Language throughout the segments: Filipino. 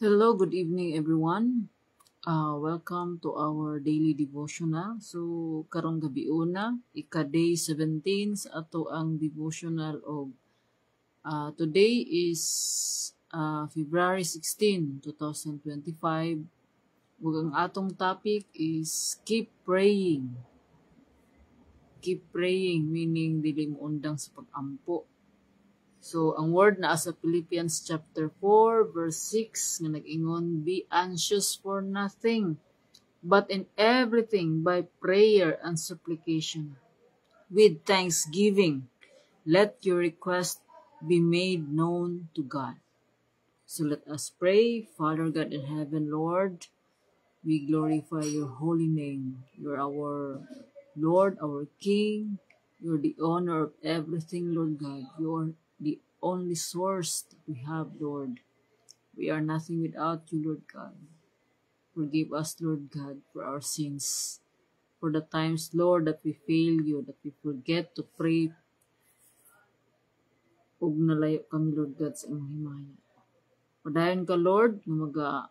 Hello, good evening everyone. Welcome to our daily devotional. So, karong gabi una, ika-day 17 sa ato ang devotional of today is February 16, 2025. Ug ang atong topic is keep praying. Keep praying meaning dili mo undang sa pag-ampo. So, ang word na sa Philippians chapter 4, verse 6, nga nag-ingon, be anxious for nothing, but in everything by prayer and supplication. With thanksgiving, let your request be made known to God. So let us pray. Father God in heaven, Lord, we glorify your holy name. You're our Lord, our King. You're the owner of everything, Lord God. You're the only source that we have, Lord. We are nothing without you, Lord God. Forgive us, Lord God, for our sins. For the times, Lord, that we fail you, that we forget to pray, ug nalayo kami, Lord God, sa imong himaya. Padayon ka, Lord, nga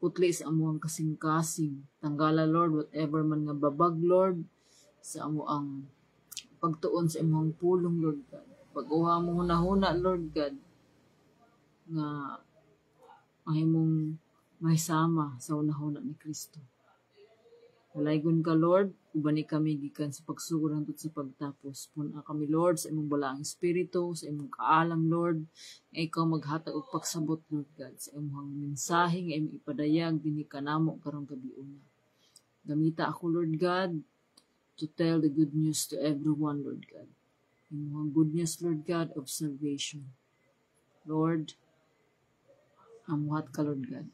putli sa amuang kasing-kasing. Tanggala, Lord, whatever man nga babag, Lord, sa amuang pagtuon sa imong pulong, Lord God. Pag-uha mo huna-huna, Lord God, nga mahimong mahisama sa unahuna ni Kristo. Halaygon ka, Lord, ubani kami gikan sa pagsugod hangtod sa pagtapos. Puna kami, Lord, sa imong balaang espiritu, sa imong kaalam, Lord, nga ikaw maghatag og pagsabot, Lord God, sa imong mensahe nga imong ipadayag dinhi kanamo karong gabi una. Gamita ako, Lord God, to tell the good news to everyone, Lord God. Imong good news, Lord God, of salvation. Lord, amuhat ka, Lord God,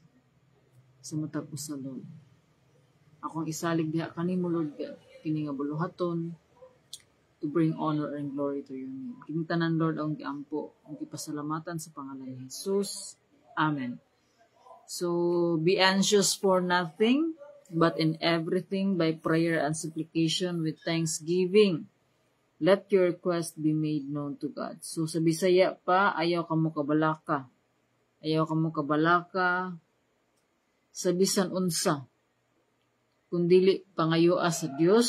sa matag usa, Lord. Akong isalig diha kanimo, Lord God, kini nga buluhaton to bring honor and glory to your name. Kini tanan, Lord, ang giampo, ang gipasalamatan sa pangalan ni Jesus. Amen. So, be anxious for nothing, but in everything by prayer and supplication with thanksgiving. Let your request be made known to God. So, sa Bisaya pa, ayaw ka mo kabalaka. Ayaw ka mo kabalaka sa bisan unsa. Kundili pangayoa sa Dios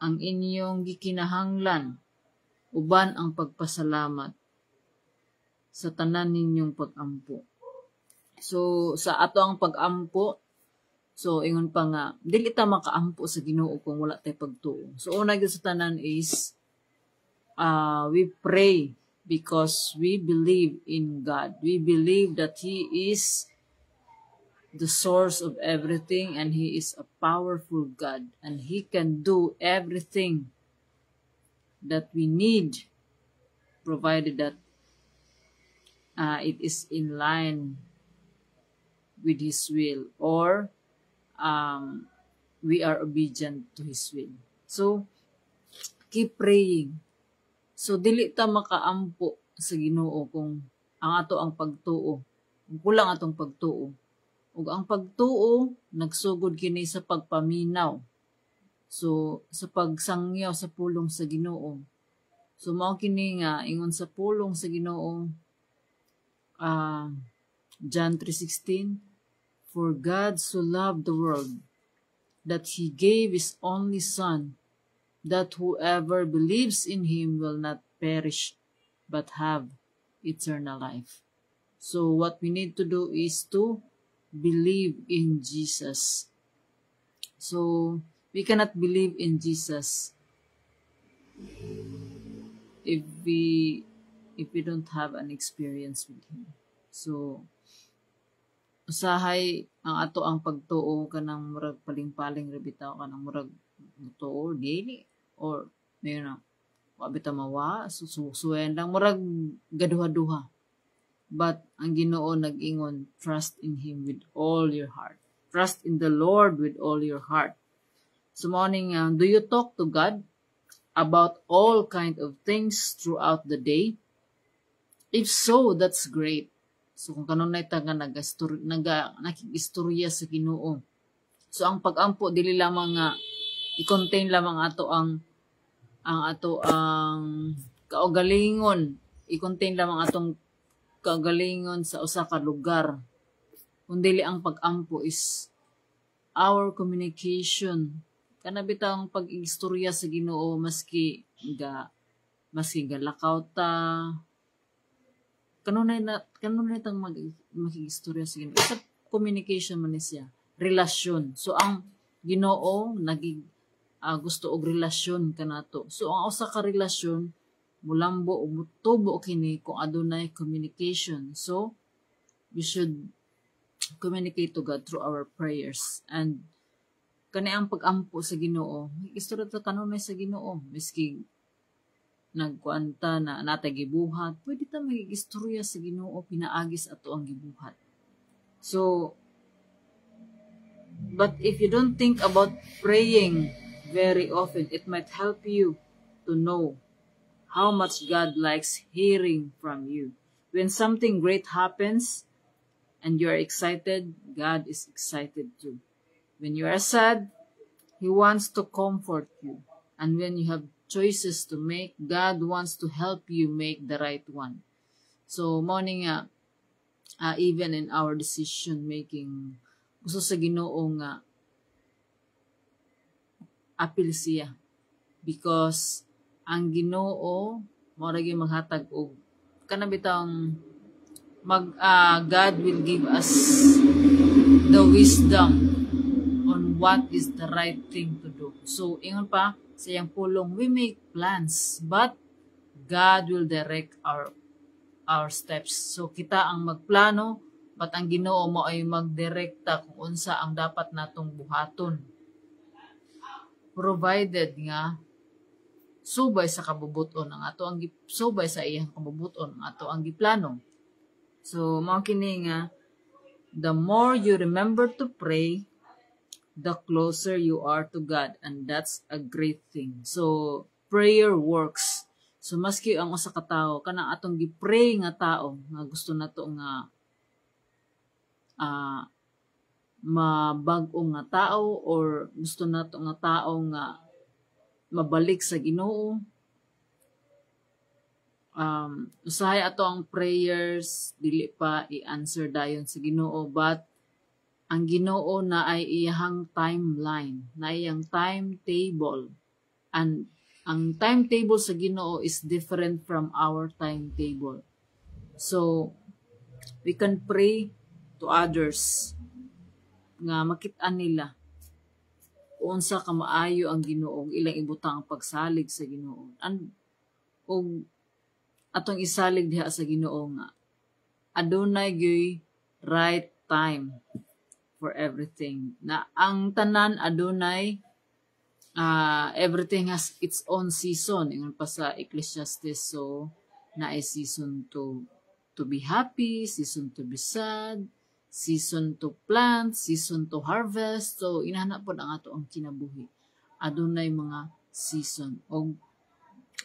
ang inyong gikinahanglan, uban ang pagpasalamat sa tanan ninyong pag-ampo. So, sa ato ang pag-ampo, so, ingon pa nga, dili ta makaampo sa Ginoo kung wala tay pagtuo. So, una gyud sa tanan is, we pray because we believe in God. We believe that He is the source of everything and He is a powerful God and He can do everything that we need provided that it is in line with His will or we are obedient to His will. So, keep praying. So, dili ta makaampo sa Ginoo kung ang ato ang pagtuo. Kung kulang atong pagtuo. Ug ang pagtuo, nagsugod kini sa pagpaminaw. So, sa pagsangyaw sa pulong sa Ginoo. So, mao kini nga, ingon sa pulong sa Ginoo, John 3:16, for God so loved the world, that He gave His only Son, that whoever believes in Him will not perish, but have eternal life. So, what we need to do is to believe in Jesus. So, we cannot believe in Jesus if we don't have an experience with Him. So, usahay ang ato ang pagtuo kanang murag paling-paling rabitaw kanang murag tuo daily or mayon na wabita mawa susuwen lang murag gaduha-duha. But ang Ginoo nag-ingon, trust in Him with all your heart. Trust in the Lord with all your heart. So morning, do you talk to God about all kind of things throughout the day? If so, that's great. So kung kanunay ta nga nakikistorya sa Ginoo. So ang pag-ampo dili lamang nga i-contain lamang ato ang kaugalingon, i-contain lamang atong kagalingon sa usa ka lugar Kundi ang pag-ampo is our communication. Kana bitang pag-istorya sa Ginoo maski galakaw ta. Kanunay tang mag-istorya sa Ginoo. Sa communication man ni siya, relasyon. So ang Ginoo gusto og relasyon kanato. So ang usa ka relasyon mulambo o mutubo kini kung adunay communication. So we should communicate to God through our prayers. And kani ang pag-ampo sa Ginoo, istorya ta kanunay sa Ginoo, miski nagkuanta na natay gibuhat, pwede ta magigistorya sa Ginoo pinaagis ato ang gibuhat. So but if you don't think about praying very often, it might help you to know how much God likes hearing from you. When something great happens and you are excited, God is excited too. When you are sad, He wants to comfort you. And when you have choices to make, God wants to help you make the right one. So, morning even in our decision making, gusto sa Ginoo nga apil siya. Because ang Ginoo mao gyud maghatag og kanabitang God will give us the wisdom on what is the right thing to do. So ingon pa sa iyang pulong, we make plans but God will direct our steps. So kita ang magplano but ang Ginoo mo ay magdirekta kung unsa ang dapat natong buhaton. Provided nga subay sa kabubuton ang ato ang subay sa iyang kabubuton ang ato ang giplano. So mao kini nga the more you remember to pray, the closer you are to God, and that's a great thing. So prayer works. So maski ang usa ka tawo kanang atong gi-pray nga tao nga gusto nato nga mabag-o nga tao or gusto nato nga tao nga mabalik sa Ginoo, usahay ato ang prayers dili pa i-answer dayon sa Ginoo, but ang Ginoo na ay iyang timeline, na iyang timetable, and ang timetable sa Ginoo is different from our timetable. So we can pray to others nga makit-an nila unsa ka maayo ang Ginoo, ilang ibutang ang pagsalig sa Ginoo. And og atong isalig diha sa Ginoo nga adunay gyud right time for everything. Na ang tanan adunay everything has its own season. Ingon pa sa Ecclesiastes, so naay season to be happy, season to be sad, season to plant, season to harvest. So, inana po ang ato ang kinabuhi. Adunay mga season. O,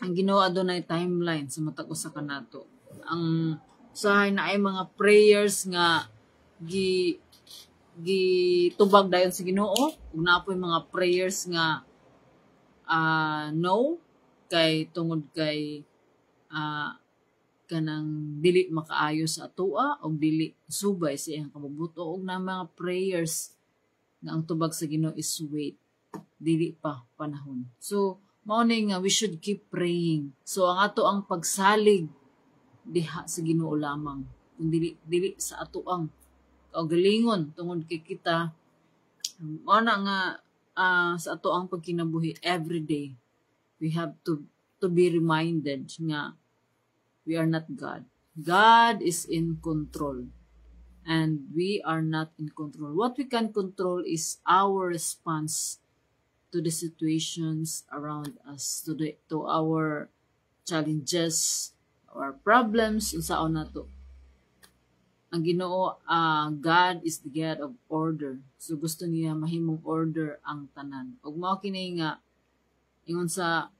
ang Ginoo adunay timeline sa matag usa kanato. Ang usahay na ay mga prayers nga gitubag dayon sa Ginoo. Ug napoy mga prayers nga no, kay tungod kay kanang dili makaayo sa atoa o dili subay sa iyang kabubuto, og na mga prayers nga ang tubag sa Ginoo is wait, dili pa panahon. So mao ni nga we should keep praying. So ang ato ang pagsalig diha sa Ginoo lamang, kung dili sa ato ang kaugalingon tungod kay kita mao na nga sa ato ang pagkinabuhi every day. We have to be reminded nga we are not God. God is in control. And we are not in control. What we can control is our response to the situations around us, to our challenges, our problems, unsaon nato. Ang Ginoo, God is the God of order. So gusto niya mahimong order ang tanan. Ug mao kini nga ingon sa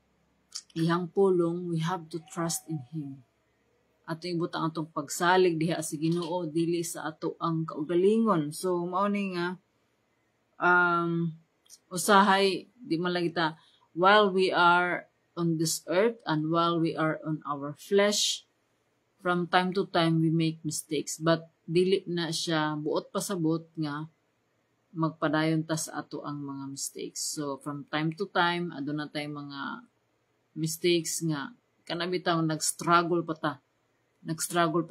iyang pulong, we have to trust in Him. Ato ibutang atong pagsalig diha sa Ginoo dili sa ato ang kaugalingon. So mao ni nga usahay di man lang kita while we are on this earth and while we are on our flesh, from time to time we make mistakes, but dili na siya buot pasabot nga magpadayon ta sa ato ang mga mistakes. So from time to time aduna tay mga mistakes nga kanabitaw nag-struggle pa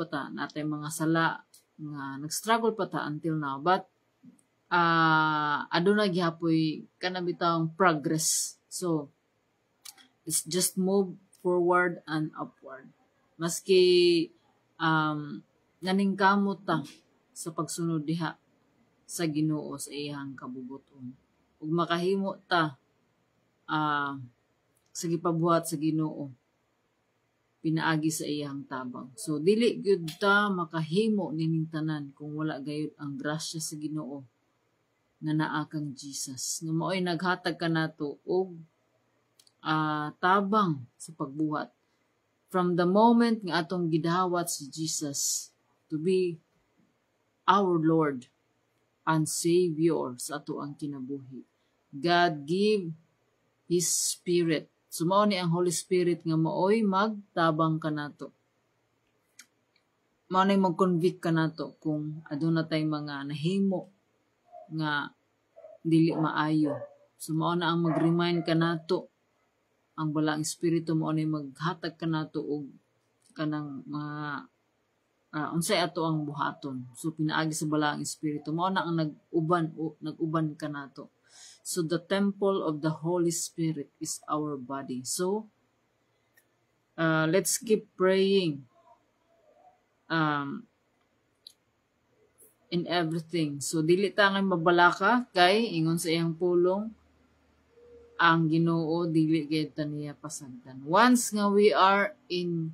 ta natay mga sala nga nag-struggle pa ta until now, but aduna gihapoy kanabitaw progress. So it's just move forward and upward. Maski naningkamot ta sa pagsunod diha sa Ginoo sa iyang kabubuton. Ug makahimo ta sa gipabuhat sa Ginoo pinaagi sa iyang tabang. So dili gyud ta makahimo nining tanan kung wala gayud ang grasya sa Ginoo nga naa kang Jesus. Nga mao'y naghatag kanato og tabang sa pagbuhat. From the moment nga atong gidawat si Jesus to be our Lord and Savior sa ato ang kinabuhi, God give His Spirit. Sumao ni ang Holy Spirit nga maoy magtabang kanato. Mao nay mag-convict kanato kung aduna tay mga nahimo nga dili maayo. Sumao na ang mag-remind kanato. Ang balang espiritu mo ani maghatag kanato og kanang mga unsay ato ang buhaton. So pinaagi sa balang espiritu mo na ang nag-uban kanato. So the temple of the Holy Spirit is our body. So let's keep praying in everything. So dili ta nga mabalaka kay ingon sa iyang pulong ang Ginoo dili gayud ta niya pasagdan. Once nga we are in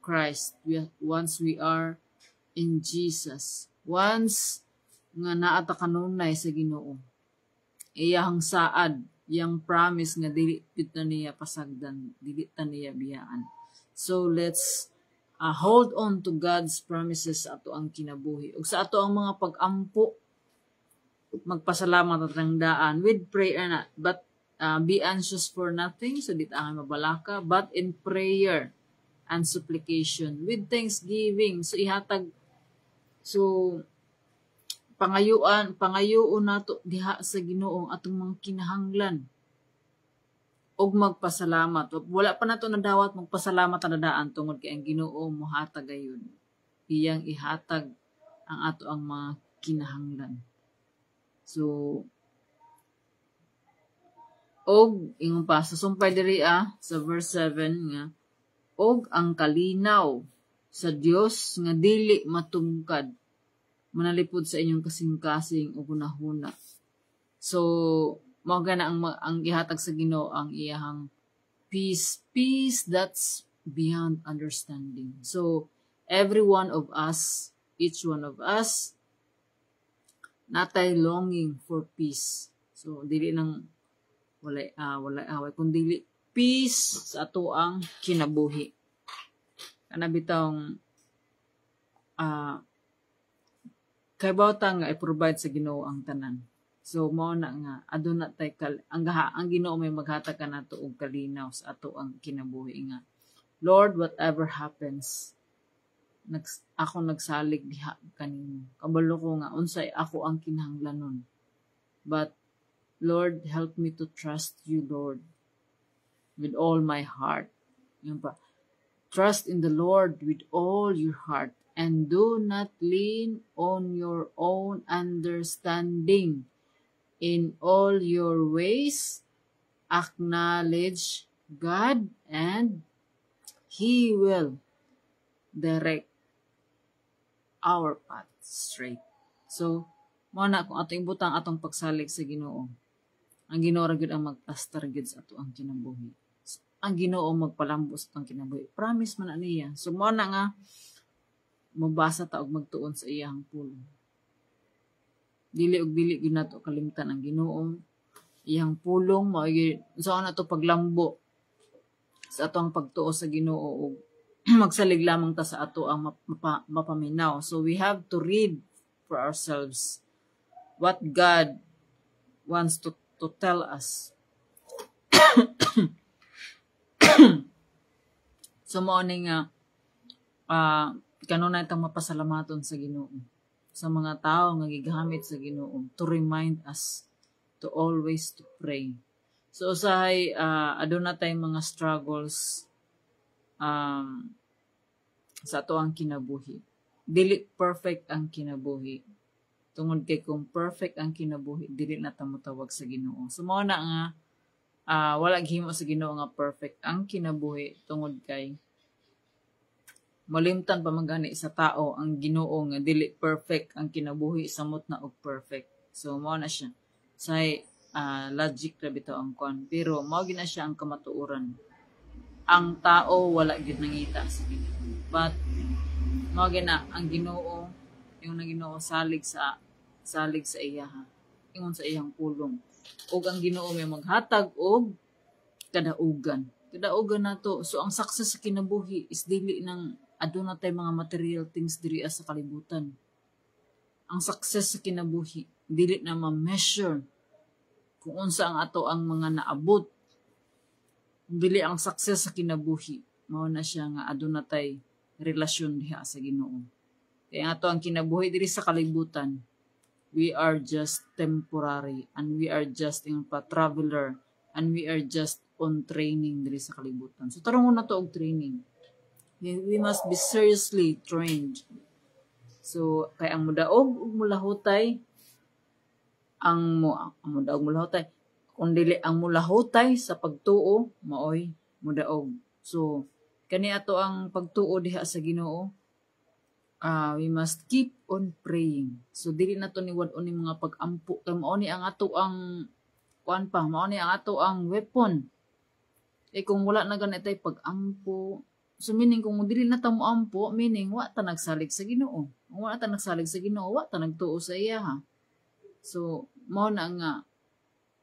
Christ, once we are in Jesus, once nga naa ta kanunay sa Ginoo, iyang saad, iyang promise nga dili ta niya pasagdan, dili ta niya biyaan. So let's hold on to God's promises sa ato ang kinabuhi. Ug sa ato ang mga pag-ampo, magpasalamat at rangdaan with prayer na, but be anxious for nothing, so di ta mabalaka, but in prayer and supplication with thanksgiving. So ihatag, so pangayuon nato diha sa Ginoo atong mga kinahanglan og magpasalamat. Wala pa nato nadawat magpasalamat na daan tungod kay ang Ginoo mohatag gayon. Iyang ihatag ang ato ang mga kinahanglan. So og ingon pa sa sumpay diri sa verse 7 nga og ang kalinaw sa Dios nga dili matungkad manalipod sa inyong kasing-kasing o hunahuna. So mao gana ang gihatag sa Ginoo ang iyang peace that's beyond understanding. So every one of us, each one of us natay longing for peace. So dili nang wala away kundi peace sa ato ang kinabuhi. Kana bitong kay bawta nga i-provide sa Ginoo ang tanan. So mao na nga aduna tay ang Ginoo may maghatag kanato og kalinaw sa ato ang kinabuhi nga. Lord, whatever happens, ako nagsalig diha kanimo. Kabalo ko nga unsay ako ang kinahanglanon. But Lord, help me to trust you, Lord, with all my heart. Yan pa. Trust in the Lord with all your heart and do not lean on your own understanding. In all your ways, acknowledge God and He will direct our path straight. So, mo na kung ato ibutang atong pagsalig sa Ginoo. Ang Ginoo ra gyud ang magpastar gyud sa ato ang kinabuhi. Ang Ginoo magpalambo sa atong kinabuhi. Promise man niya. So mo na nga mabasa ta og magtuon sa iyang pulong. Dili gyud nato kalimtan ang Ginoo. Iyang pulong mao gyud sa na to paglambo sa ato ang pagtuo sa Ginoo og magsalig lamang ta sa ato ang mapaminaw. So we have to read for ourselves what God wants to tell us. So mo ni nga kanunay tang mapasalamaton sa Ginoo sa mga tao nga gigamit sa Ginoo to remind us to always to pray. So usahay aduna tay mga struggles sa ato ang kinabuhi. Dili perfect ang kinabuhi. Tungod kay kung perfect ang kinabuhi, dili na ta motawag sa Ginoo. So mao na nga wala gihimo sa Ginoo nga perfect ang kinabuhi tungod kay malimtan pa magani sa tao ang Ginoo nga dili perfect ang kinabuhi samot na og perfect. So mao na siya. Say logic ra bitaw ang kon, pero mao gina siya ang kamatuoran. Ang tao wala gyud nangita sa Ginoo. But mao gina ang Ginoo, yung Ginoo salig sa iya ingon sa iyang pulong. Ug ang Ginoo may maghatag og kadaugan nato. So ang success sa kinabuhi is dili nang aduna tay mga material things diri sa kalibutan. Ang success sa kinabuhi dili na ma-measure kung unsa ang ato ang mga naabot. Dili ang success sa kinabuhi mao na siya nga aduna tay relasyon diha sa Ginoo. Kaya ato ang kinabuhi diri sa kalibutan, we are just temporary and we are just traveler and we are just on training diri sa kalibutan. So tarong na to og training. We must be seriously trained. So kay ang mudaog ug mulahutay ang mudaog mulahutay kung dili ang mulahutay sa pagtuo maoy mudaog. So kani ato ang pagtuo diha sa Ginoo, we must keep on praying. So dili na to ni wad-on ni mga pag-ampo kay mao ni ang ato ang mao ni ang ato ang weapon. Kung wala na ganitay pag-ampo, so meaning kung dili na ta mo ampo, meaning wa ta nagsalig sa Ginoo. Kung wa ta nagsalig sa Ginoo, wa ta nagtuo sa iya ha. So mao na nga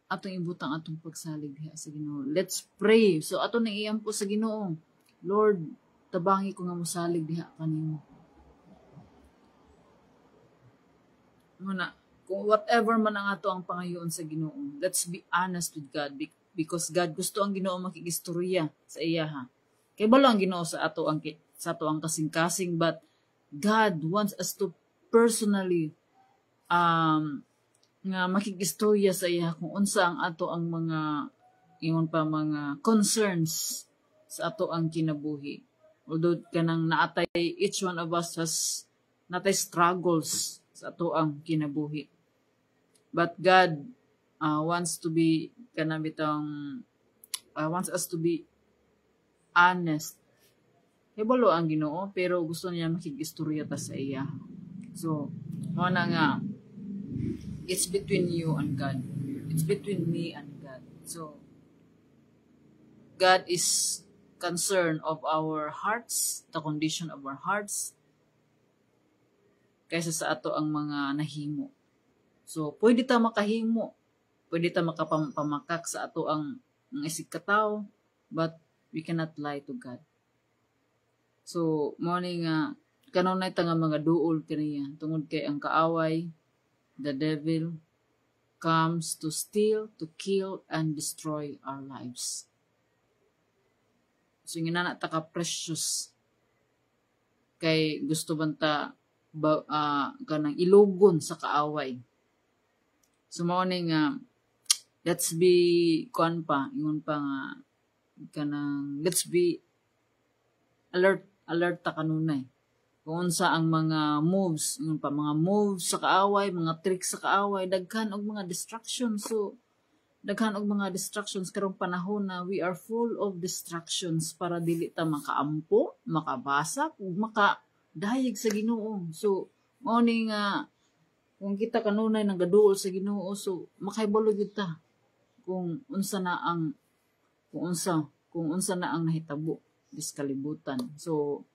atong ibutang atong pagsalig diha sa Ginoo. Let's pray. So ato nang iampo sa Ginoo. Lord, tabangi ko nga mosalig diha kanimo. Muna, kung whatever man ang ato ang pangayoon sa Ginoo, let's be honest with God because God gusto ang Ginoo makigistorya sa iya ha. Kay balo ang Ginoo sa ato ang kasing-kasing, but God wants us to personally nga makigistorya sa iya kung unsa ang ato ang mga mga concerns sa ato ang kinabuhi. Although kanang naatay each one of us has natay struggles sa ato ang kinabuhi. But God wants to be wants us to be honest. Hebalo ang Ginoo pero gusto niya makigistorya ta sa iya. So, mo na nga it's between you and God. It's between me and God. So, God is concerned of our hearts, the condition of our hearts, kaysa sa ato ang mga nahimo. So, pwede ta makahimo, pwede ta makapamakak sa ato ang isig kataw, but we cannot lie to God. So, morning kanunay ta nga mga duol kaniya tungod kay ang kaaway, the devil comes to steal, to kill, and destroy our lives. So, nga ta ka precious kay gusto banta kanang ilugon sa kaaway. So morning let's be let's be alert ta kanunay kung unsa ang mga moves sa kaaway, mga tricks sa kaaway, daghan og mga distractions. So daghan og mga distractions karong panahon na we are full of distractions para dili ta makaampo, makabasa ug makadayeg sa Ginoo. So mao ni nga kung kita kanunay nagaduol sa Ginoo, so makahibalo gyud ta kung unsa na ang nahitabo dis kalibutan. So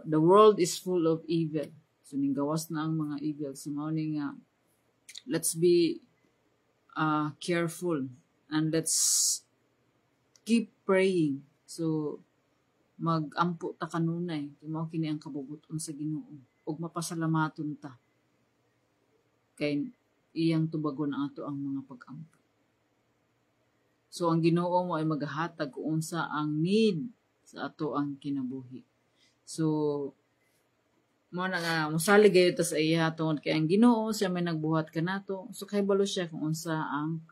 the world is full of evil. So ning gawas na ang mga evil. So mao ni nga let's be careful and let's keep praying. So magampo ta kanunay mao kini ang kabubuton sa Ginoo ug mapasalamaton ta kay iyang tubagon ang ato ang mga pag-ampo. So ang Ginoo mo ay maghatag kung unsa ang need sa ato ang kinabuhi. So mo na nga mosalig gayo ta sa iya tungod kay ang Ginoo siya may nagbuhat kanato. So kahibalo siya kung unsa ang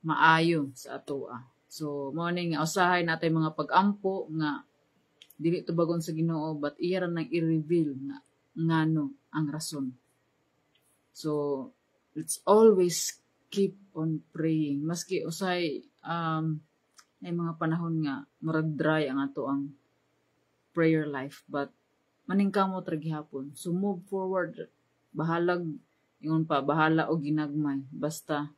maayo sa atoa. So mo ni nga usahay natay mga pag-ampo nga dili tubagon sa Ginoo but iya ra nang i-reveal nga ngano ang rason. So let's always keep on praying maski usahay ay mga panahon nga murag dry ang ato ang prayer life but maningkamot ra gihapon. So move forward. Bahalag ingon pa bahala og ginagmay basta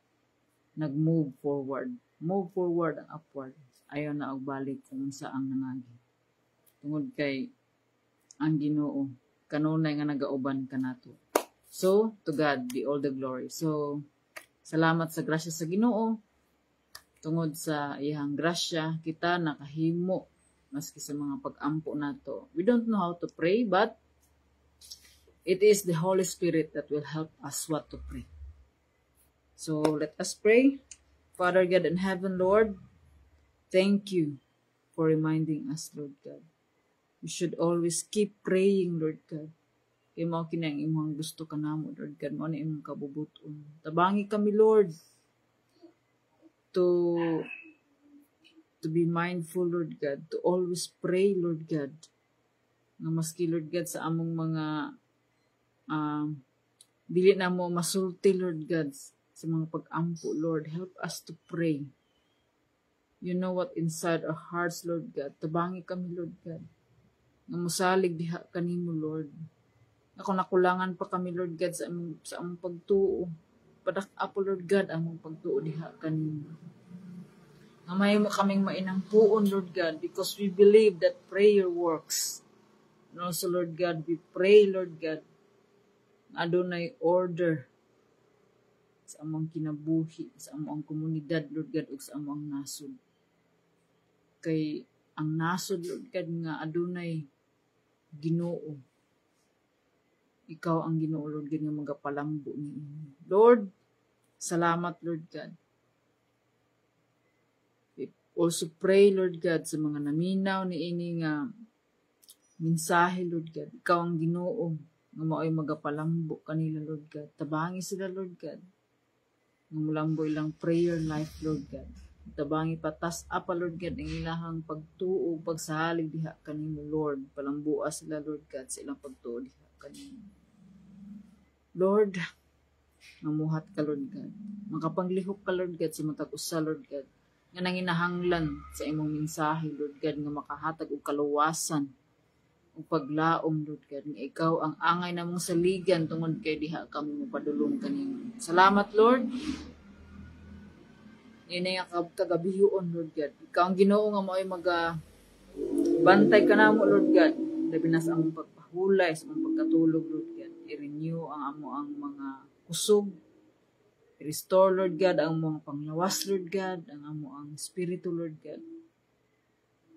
nag-move forward. Move forward and upward. Ayaw na og balik kung unsa ang nangagi. Tungod kay ang Ginoo kanunay nga nagauban kanato. So to God be all the glory. So salamat sa grasya sa Ginoo. Tungod sa iyang grasya kita nakahimo maski sa mga pag-ampo nato. We don't know how to pray, but it is the Holy Spirit that will help us what to pray. So let us pray. Father God in heaven, Lord, thank you for reminding us, Lord God. We should always keep praying, Lord God. Kaya mao kini ang imong gusto kanamo, Lord God, mao na imong kabubuton. Tabangi kami, Lord, to be mindful, Lord God, to always pray, Lord God. Nga maski, Lord God, sa among mga dili na mo masulti, Lord God, sa mga pag-ampo, Lord. Help us to pray. You know what inside our hearts, Lord God. Tabangi kami, Lord God. Nga musalig diha kanimo, Lord. Ako nakulangan pa kami, Lord God, sa among pagtuo. Padak-apo, Lord God, among pagtuo diha kanimo. Nga may mo kaming mainang puon, Lord God, because we believe that prayer works. And also, Lord God, we pray, Lord God, adunay order sa among kinabuhi, sa among komunidad, Lord God, ug sa among nasod. Kay ang nasod, Lord God, nga adunay Ginoo. Ikaw ang Ginoo, Lord God, nga magapalambo niini. Lord, salamat, Lord God. Also pray, Lord God, sa mga naminaw ni ini nga mensahe, Lord God. Ikaw ang Ginoo nga mao'y magapalambo kanila, Lord God. Tabangi sila, Lord God. Nga mulambo ilang prayer life, Lord God. Tabangi patas apa, Lord God, ang ilahang pagtuo, pagsahalig diha kanimo, Lord. Palambua sila, Lord God, sa ilang pagtuo diha kanimo. Lord, mamuhat ka, Lord God. Makapanglihok ka, Lord God, sa matag usa, Lord God. Nga nanginahanglan sa imong mensahe, Lord God, nga makahatag og kaluwasan ug paglaom, Lord God, nga ikaw ang angay namong saligan tungod kay diha kami mopadulong kanimo. Salamat, Lord. Ini nga kagabihuon, Lord God. Ikaw ang Ginoo nga mao'y bantay kanamo, Lord God. Labi na sa among pagpahulay, sa among pagkatulog, Lord God. I-renew ang mga kusog. Restore, Lord God, ang mga panglawas, Lord God, ang ang spirito, Lord God.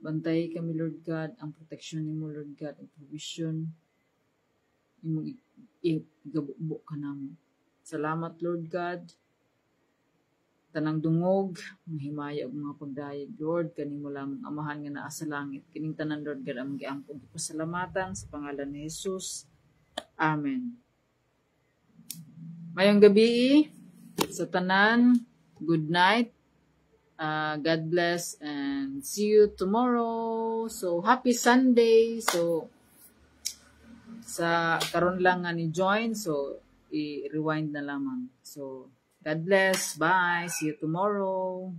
Bantay kami, Lord God, ang protection nimo, Lord God, ang provision imong igabubo ka namo. Salamat, Lord God. Tanang dungog, mahimaya og mga pagdayeg, Lord, kanimo lamang amahan nga naa sa langit. Kining tanan, Lord God, ang giangkon pasalamatan sa pangalan ni Jesus. Amen. Mayong gabi sa tanan, good night, God bless, and see you tomorrow. So, happy Sunday. So, sa karon lang nga ni join, so, i-rewind na lamang. So, God bless, bye, see you tomorrow.